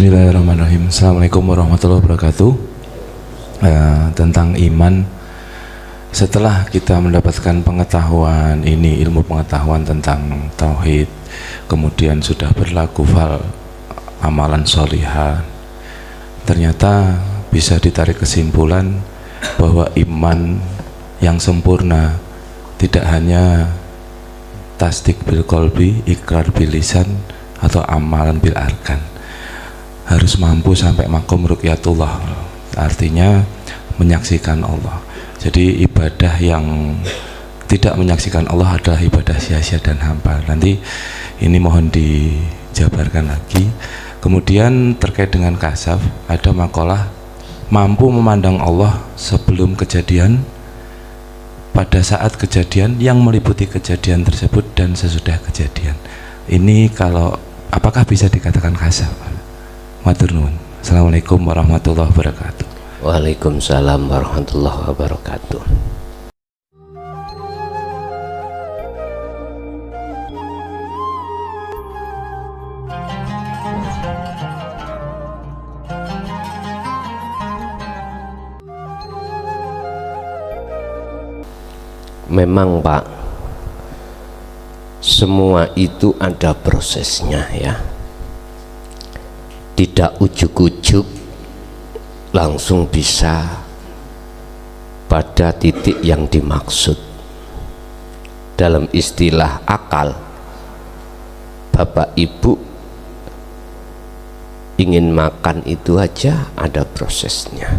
Bismillahirrahmanirrahim. Assalamualaikum warahmatullahi wabarakatuh. Tentang iman, setelah kita mendapatkan pengetahuan ini, ilmu pengetahuan tentang tauhid, kemudian sudah berlaku fal amalan sholihah, ternyata bisa ditarik kesimpulan bahwa iman yang sempurna tidak hanya tasdik bil qalbi, ikrar bil lisan, atau amalan bil arkan, harus mampu sampai makom ru'yatullah, artinya menyaksikan Allah. Jadi ibadah yang tidak menyaksikan Allah adalah ibadah sia-sia dan hampa. Nanti ini mohon dijabarkan lagi. Kemudian terkait dengan kasaf, ada makalah mampu memandang Allah sebelum kejadian, pada saat kejadian, yang meliputi kejadian tersebut, dan sesudah kejadian. Ini kalau apakah bisa dikatakan kasaf? Matur nuwun. Assalamualaikum warahmatullahi wabarakatuh. Waalaikumsalam warahmatullahi wabarakatuh. Memang Pak, semua itu ada prosesnya ya. Tidak ujuk-ujuk langsung bisa pada titik yang dimaksud. Dalam istilah akal, Bapak Ibu ingin makan itu aja ada prosesnya.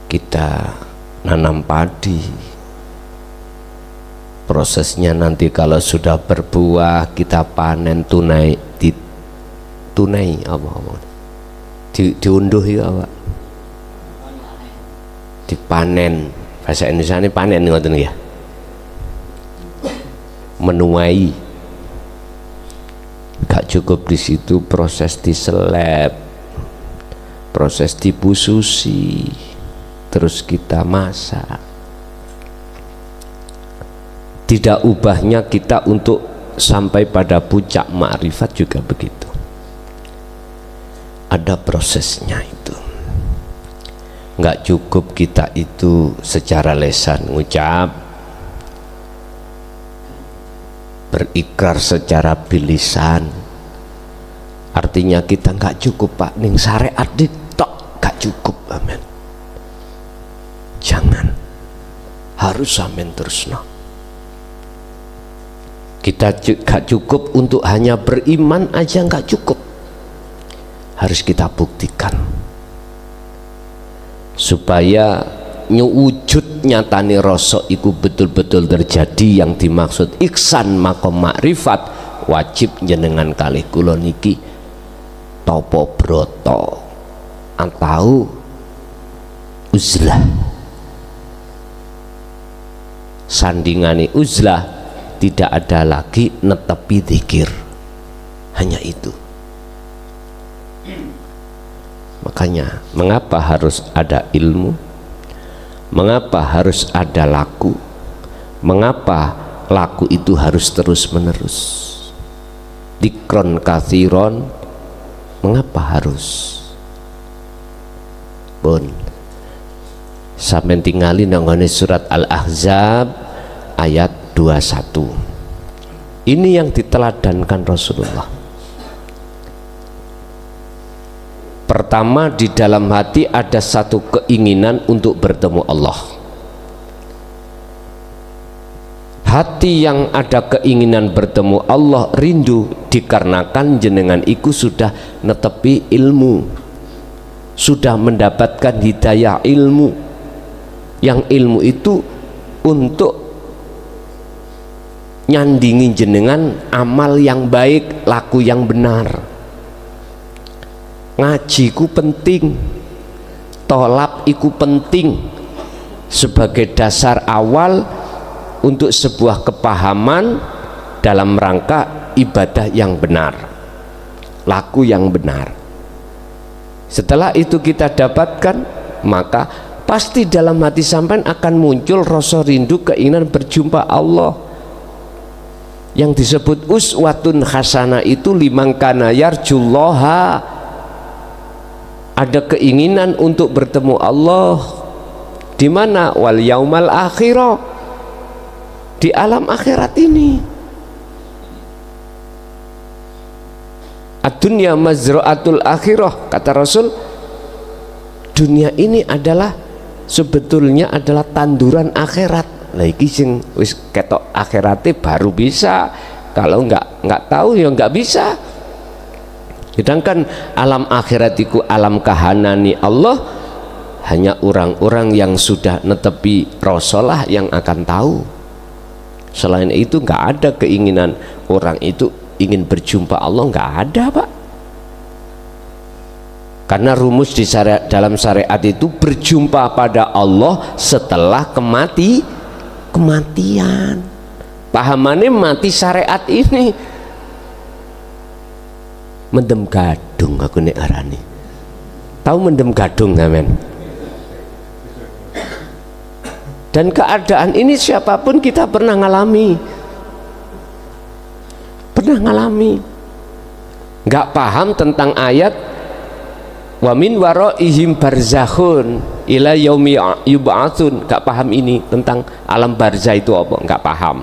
Kita nanam padi, prosesnya nanti kalau sudah berbuah kita panen, tunai apa diunduh ya Pak, dipanen, bahasa Indonesia ini panen ngoten ya, menuai. Gak cukup di situ, proses diseleb, proses dibususi, terus kita masak. Tidak ubahnya kita untuk sampai pada puncak makrifat juga begitu. Ada prosesnya itu. Nggak cukup kita itu secara lisan ngucap, berikrar secara bilisan. Artinya kita nggak cukup Pak, ning syariat ditok nggak cukup, amin. Jangan, harus amin terus no. Kita gak cukup untuk hanya beriman aja, nggak cukup, harus kita buktikan supaya wujud nyatane rasa iku betul-betul terjadi yang dimaksud iksan makom makrifat. Wajib jenengan kalih kula niki topo broto atau uzlah, sandingane uzlah tidak ada lagi netepi zikir, hanya itu. Makanya mengapa harus ada ilmu, mengapa harus ada laku, mengapa laku itu harus terus menerus, dikron kathiron, mengapa harus pun sampai tinggalin nang surat Al-Ahzab ayat 21. Ini yang diteladankan Rasulullah. Pertama, di dalam hati ada satu keinginan untuk bertemu Allah. Hati yang ada keinginan bertemu Allah rindu dikarenakan jenengan iku sudah netepi ilmu, sudah mendapatkan hidayah ilmu, yang ilmu itu untuk nyandingin jenengan amal yang baik, laku yang benar. Ngajiku penting, tolab iku penting sebagai dasar awal untuk sebuah kepahaman dalam rangka ibadah yang benar, laku yang benar. Setelah itu kita dapatkan, maka pasti dalam hati sampean akan muncul rasa rindu, keinginan berjumpa Allah. Yang disebut uswatun hasanah itu liman kana yarjullaha, ada keinginan untuk bertemu Allah di mana? Wal yaumal akhirah, di alam akhirat ini. Ad-dunya mazra'atul akhirah, kata Rasul. Dunia ini adalah sebetulnya adalah tanduran akhirat. Lah iki sing wis ketok akhirate baru bisa, kalau nggak tahu ya nggak bisa. Sedangkan alam akhirat itu alam kahanani Allah, hanya orang-orang yang sudah netepi rasalah yang akan tahu. Selain itu nggak ada keinginan orang itu ingin berjumpa Allah, nggak ada, Pak. Karena rumus di syariat, dalam syariat itu berjumpa pada Allah setelah kematian. Pahamannya mati syariat ini. Mendem gadung aku nek arani. Tahu mendem gadung amen? Dan keadaan ini siapapun kita pernah ngalami. Nggak paham tentang ayat wa min waraihim barzakhun ila yaumi yub'atsun, nggak paham ini tentang alam barzah itu apa, nggak paham.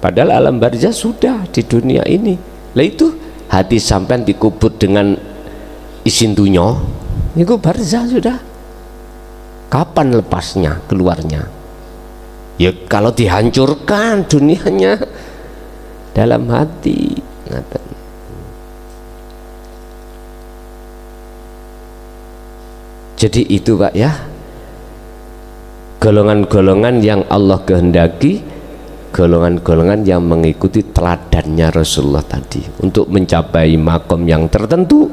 Padahal alam barzah sudah di dunia ini. Lah itu hati sampean dikubur dengan isin dunya, itu barzah sudah. Kapan lepasnya, keluarnya? Ya kalau dihancurkan dunianya dalam hati. Jadi itu Pak ya, golongan-golongan yang Allah kehendaki, golongan-golongan yang mengikuti teladannya Rasulullah tadi untuk mencapai makom yang tertentu,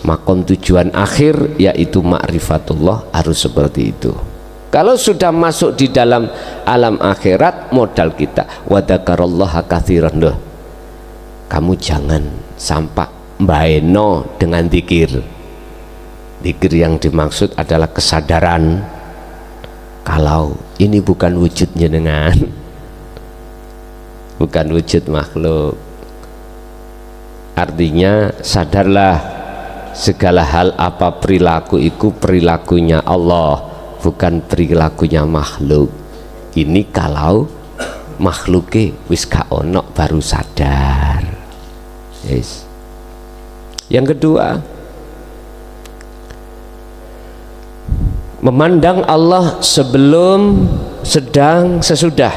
makom tujuan akhir yaitu ma'rifatullah, harus seperti itu. Kalau sudah masuk di dalam alam akhirat, modal kita wadakarallaha katsiran. Loh, kamu jangan sampai mbaeno dengan zikir. Zikir yang dimaksud adalah kesadaran kalau ini bukan wujud jenengan, bukan wujud makhluk. Artinya sadarlah segala hal apa perilaku itu perilakunya Allah, bukan perilakunya makhluk. Ini kalau makhluknya wis gak ono baru sadar. Yes. Yang kedua, memandang Allah sebelum, sedang, sesudah.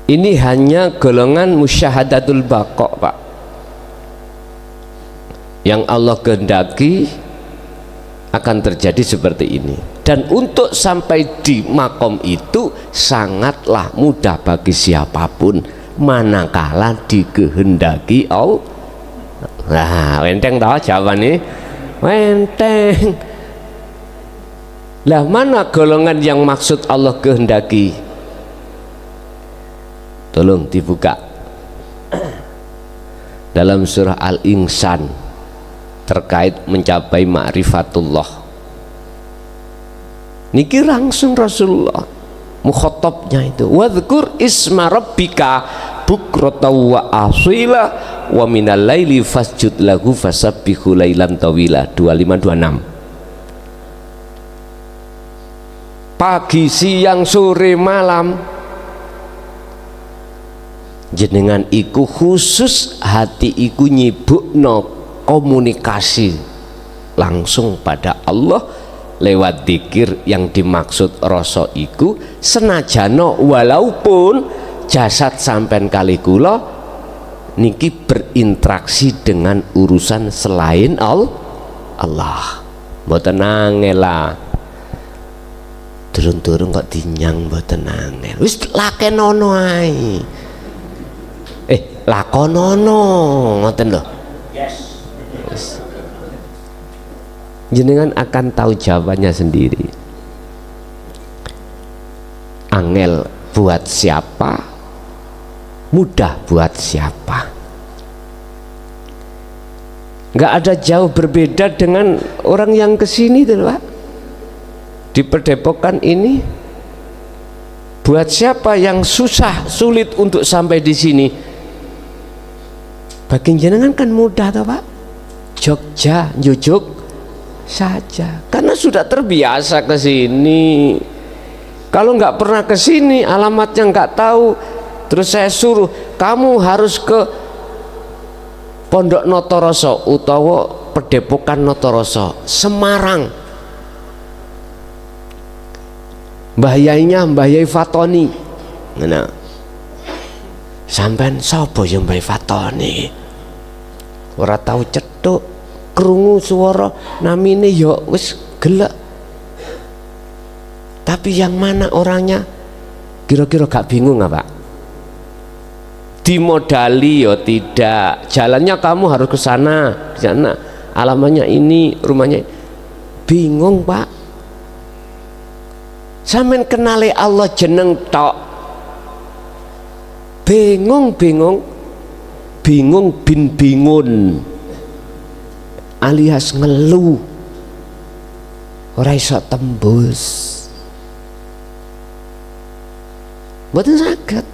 Ini hanya golongan musyahadatul baqa, Pak. Yang Allah kehendaki akan terjadi seperti ini. Dan untuk sampai di makom itu sangatlah mudah bagi siapapun, manakala dikehendaki Allah. Nah, enteng tahu jawabannya? Enteng. Lah mana golongan yang maksud Allah kehendaki? Tolong dibuka dalam surah Al-Insan terkait mencapai ma'rifatullah. Niki langsung Rasulullah mukhatabnya itu, wadhkur isma rabbika bukrata wa asila wa minal laili fasjud lahu fasabbihu lailan tawila. 25-26. Pagi, siang, sore, malam jenengan iku khusus hati iku nyibukno komunikasi langsung pada Allah lewat dzikir yang dimaksud rasa iku, senajano walaupun jasad sampean kali kula niki berinteraksi dengan urusan selain Allah. Mboten angel lah. Turun-turun kok dinyang mboten angel. Wis lakenono ae. Lakonono ngoten lho. Yes. Jenengan akan tahu jawabannya sendiri. Angel buat siapa, mudah buat siapa. Nggak ada jauh berbeda dengan orang yang kesini tuh Pak, di Perdepokan ini Buat siapa yang susah, sulit untuk sampai di sini, bagi jenengan kan mudah toh Pak. Jogja, Jujuk saja, karena sudah terbiasa ke sini. Kalau nggak pernah ke sini, alamatnya nggak tahu, terus saya suruh kamu harus ke Pondok Notoroso utawa Pedepokan Notoroso, Semarang. Mbah Yainya Mbah Yai Fatoni. Nah, sampean sapa ya Mbah Fatoni? Ora tahu cethuk, krungu swara namine ya wis gelek. Tapi yang mana orangnya? Kira-kira gak bingung nggak Pak? Dimodali ya tidak. Jalannya kamu harus ke sana, di sana. Alamannya ini, rumahnya. Bingung Pak. Sampeyan kenali Allah jeneng tok. Bingung bin bingun, alias ngeluh, ora iso tembus, mboten saged.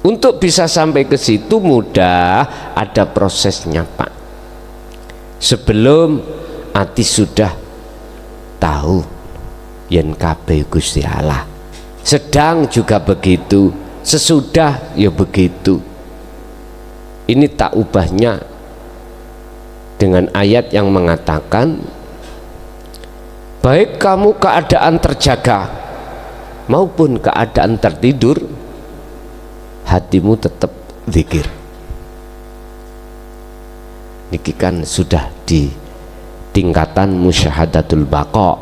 Untuk bisa sampai ke situ mudah, ada prosesnya Pak. Sebelum ati sudah tahu yen kabeh Gusti Allah, sedang juga begitu, sesudah ya begitu. Ini tak ubahnya dengan ayat yang mengatakan baik kamu keadaan terjaga maupun keadaan tertidur, hatimu tetap zikir. Niki kan sudah di tingkatan musyahadatul baqa.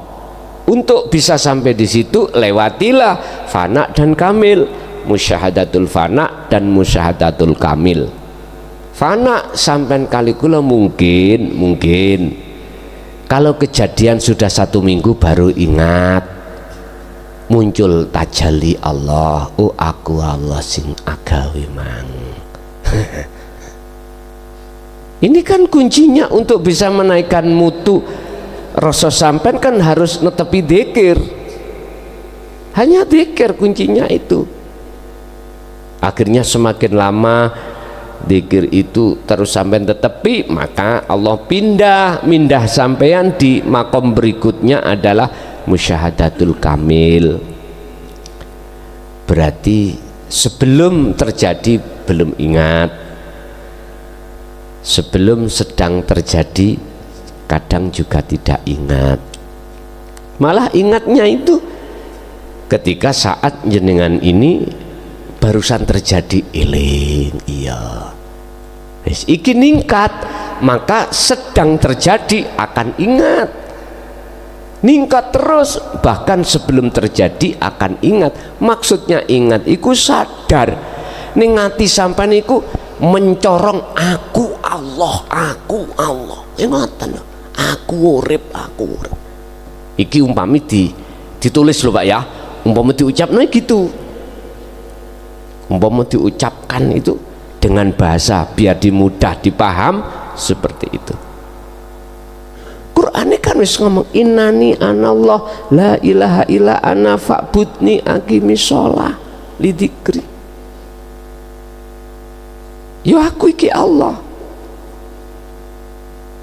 Untuk bisa sampai di situ lewatilah fana dan kamil, musyahadatul fana dan musyahadatul kamil. Fana sampai kali kula mungkin kalau kejadian sudah 1 minggu baru ingat, muncul tajalli Allah, oh aku Allah sing agawe mang. Ini kan kuncinya untuk bisa menaikkan mutu rasa sampean, kan harus netepi dzikir. Hanya dzikir kuncinya itu. Akhirnya semakin lama dzikir itu terus sampean tetepi, maka Allah mindah sampean di makom berikutnya adalah musyahadatul kamil. Berarti sebelum terjadi belum ingat, sebelum sedang terjadi kadang juga tidak ingat, malah ingatnya itu ketika saat jenengan ini barusan terjadi, eling iya wis iki ningkat, maka sedang terjadi akan ingat, ningkat terus, bahkan sebelum terjadi akan ingat. Maksudnya ingat iku sadar ning ati sampean iku mencorong aku Allah, ngoten lho, aku urip. Iki umpami ditulis lho Pak ya, umpama diucapno gitu, umpama diucapkan itu dengan bahasa biar mudah dipaham seperti itu. Quran kan wis ngomong innani anallah la ilaha illa ana fa'budni aqimis shalah lidzikri. Yo aku iki Allah.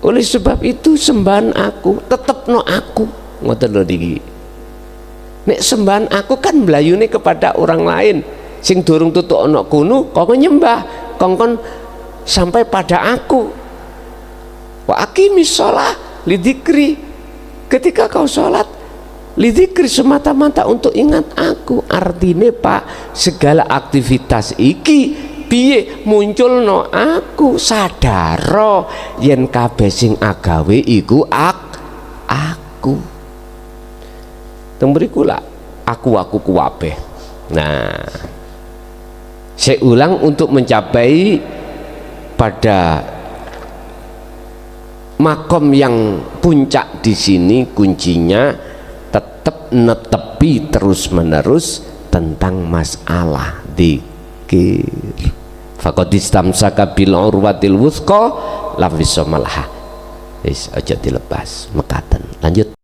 Oleh sebab itu sembahan aku, tetepno aku. Ngoten lho niki. Nek sembahan aku kan mlayune kepada orang lain. Sing durung tutuk ana kono kok nyembah, kongkon sampai pada aku. Wa aqimis shalah lidzikri. Ketika kau sholat, lidzikri semata-mata untuk ingat aku. Artine Pak, segala aktivitas iki piye munculno aku, sadaro yen kabeh sing agawe iku aku. Teng mriku lah aku kuwabe. Nah, saya ulang untuk mencapai pada makom yang puncak di sini, kuncinya tetap netepi terus menerus tentang masalah dzikir. Faqad istamsaka bil urwatil wuthqa la fisamalah. Wis aja dilepas mekaten. Lanjut.